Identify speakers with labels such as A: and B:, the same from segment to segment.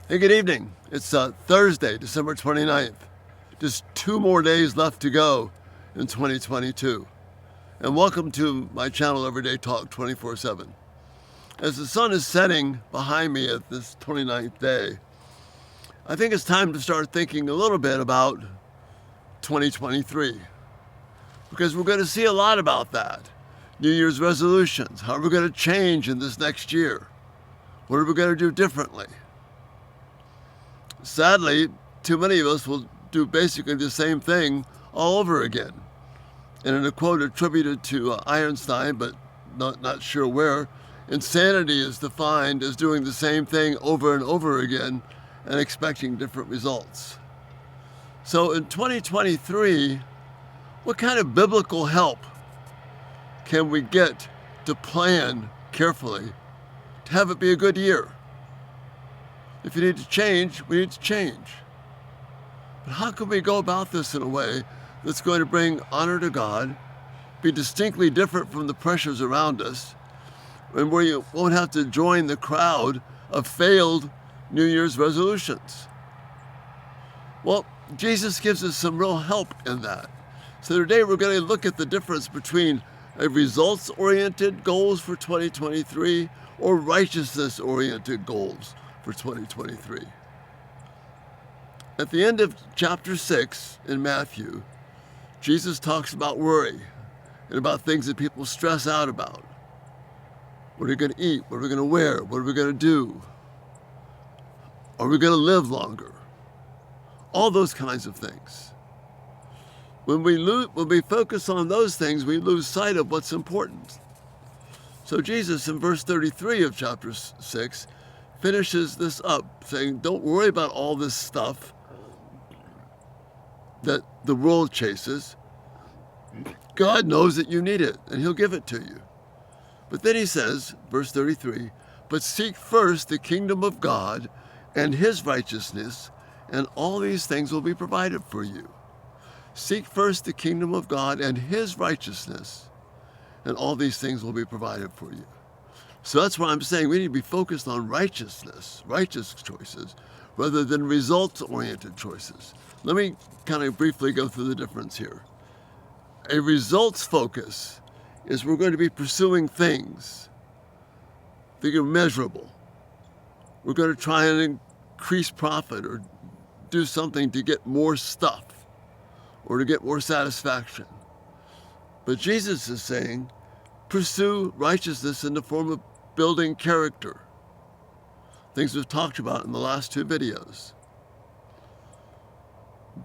A: Hey, good evening. It's Thursday, December 29th. Just 2 more days left to go in 2022. And welcome to my channel, Everyday Talk 24/7. As the sun is setting behind me at this 29th day, I think it's time to start thinking a little bit about 2023. Because we're going to see a lot about that. New Year's resolutions. How are we going to change in this next year? What are we going to do differently? Sadly, too many of us will do basically the same thing all over again. And in a quote attributed to Einstein, but not sure where, insanity is defined as doing the same thing over and over again and expecting different results. So in 2023, what kind of biblical help can we get to plan carefully to have it be a good year? If you need to change, we need to change. But how can we go about this in a way that's going to bring honor to God, be distinctly different from the pressures around us, and where you won't have to join the crowd of failed New Year's resolutions? Well, Jesus gives us some real help in that. So today we're going to look at the difference between a results-oriented goals for 2023 or righteousness-oriented goals for 2023. At the end of chapter 6 in Matthew, Jesus talks about worry and about things that people stress out about. What are we going to eat? What are we going to wear? What are we going to do? Are we going to live longer? All those kinds of things. When we focus on those things, we lose sight of what's important. So Jesus, in verse 33 of chapter 6, finishes this up, saying, don't worry about all this stuff that the world chases. God knows that you need it, and he'll give it to you. But then he says, verse 33, but seek first the kingdom of God and his righteousness, and all these things will be provided for you. Seek first the kingdom of God and his righteousness, and all these things will be provided for you. So that's why I'm saying we need to be focused on righteousness, righteous choices, rather than results-oriented choices. Let me kind of briefly go through the difference here. A results focus is we're going to be pursuing things that are measurable. We're going to try and increase profit or do something to get more stuff or to get more satisfaction. But Jesus is saying, pursue righteousness in the form of building character. Things we've talked about in the last 2 videos.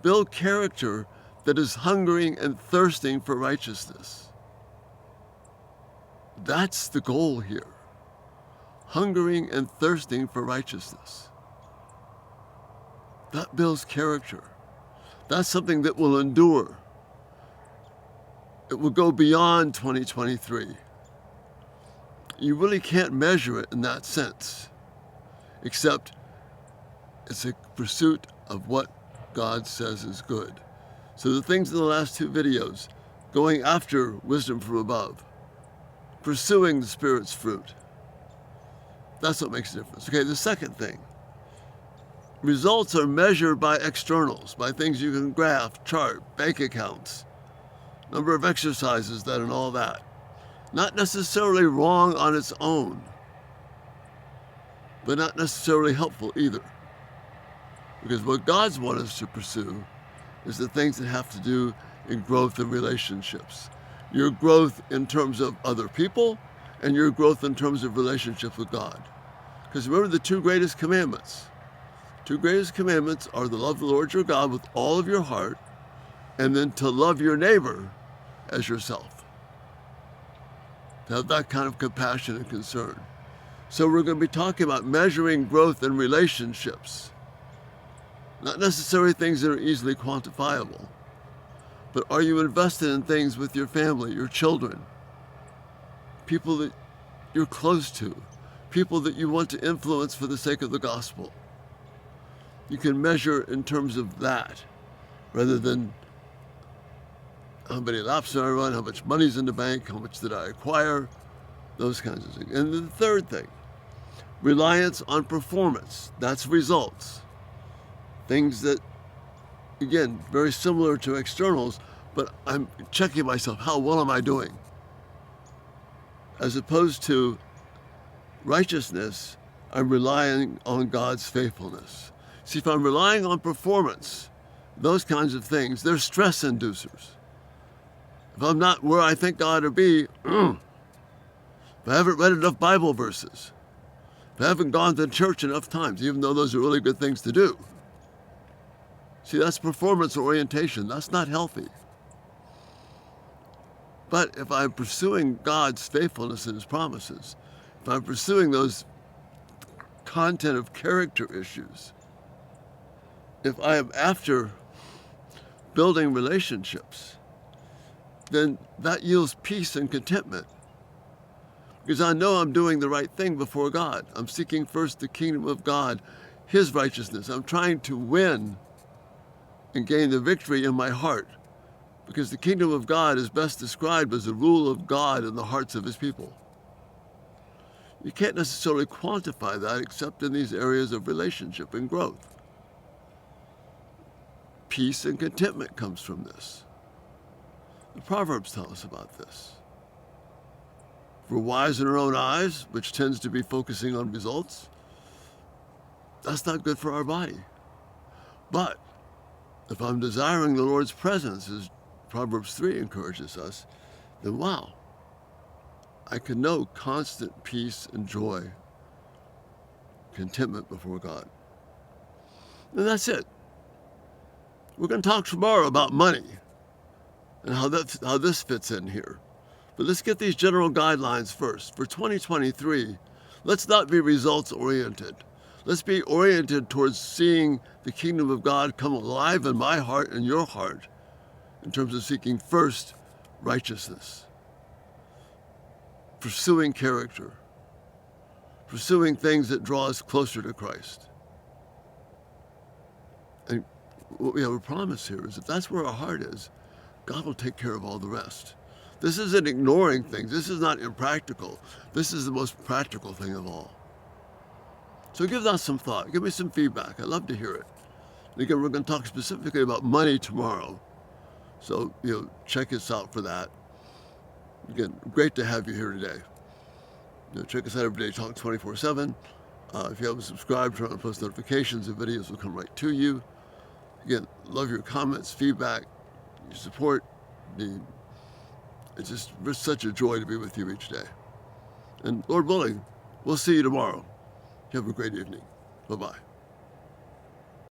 A: Build character that is hungering and thirsting for righteousness. That's the goal here. Hungering and thirsting for righteousness. That builds character. That's something that will endure. It will go beyond 2023. You really can't measure it in that sense, except it's a pursuit of what God says is good. So the things in the last 2 videos, going after wisdom from above, pursuing the Spirit's fruit, that's what makes a difference. Okay, the second thing, results are measured by externals, by things you can graph, chart, bank accounts, number of exercises done and all that. Not necessarily wrong on its own, but not necessarily helpful either. Because what God's want us to pursue is the things that have to do in growth in relationships. Your growth in terms of other people and your growth in terms of relationship with God. Because remember the 2 greatest commandments. 2 greatest commandments are to love the Lord your God with all of your heart, and then to love your neighbor as yourself. To have that kind of compassion and concern. So we're going to be talking about measuring growth in relationships. Not necessarily things that are easily quantifiable, but are you invested in things with your family, your children, people that you're close to, people that you want to influence for the sake of the gospel? You can measure in terms of that, rather than how many laps did I run, how much money's in the bank, how much did I acquire, those kinds of things. And the third thing, Reliance on performance, that's results. Things that, again, very similar to externals, but I'm checking myself, how well am I doing? As opposed to righteousness, I'm relying on God's faithfulness. See, if I'm relying on performance, those kinds of things, they're stress inducers. If I'm not where I think I ought to be, if I haven't read enough Bible verses, if I haven't gone to church enough times, even though those are really good things to do. See, that's performance orientation. That's not healthy. But if I'm pursuing God's faithfulness and His promises, if I'm pursuing those content of character issues, if I am after building relationships, then that yields peace and contentment. Because I know I'm doing the right thing before God. I'm seeking first the kingdom of God, His righteousness. I'm trying to win and gain the victory in my heart. Because the kingdom of God is best described as the rule of God in the hearts of His people. You can't necessarily quantify that except in these areas of relationship and growth. Peace and contentment comes from this. The Proverbs tell us about this. If we're wise in our own eyes, which tends to be focusing on results, that's not good for our body. But if I'm desiring the Lord's presence, as Proverbs 3 encourages us, then wow, I can know constant peace and joy, contentment before God. And that's it. We're going to talk tomorrow about money and how this fits in here. But let's get these general guidelines first. For 2023, let's not be results oriented. Let's be oriented towards seeing the kingdom of God come alive in my heart and your heart in terms of seeking first righteousness, pursuing character, pursuing things that draw us closer to Christ. And what we have a promise here is if that's where our heart is, God will take care of all the rest. This isn't ignoring things. This is not impractical. This is the most practical thing of all. So give that some thought. Give me some feedback. I'd love to hear it. And again, we're going to talk specifically about money tomorrow. So, check us out for that. Again, great to have you here today. Check us out every day, Talk 24/7. If you haven't subscribed, turn on post notifications. The videos will come right to you. Again, love your comments, feedback, your support. It's just such a joy to be with you each day. And Lord willing, we'll see you tomorrow. You have a great evening. Bye-bye.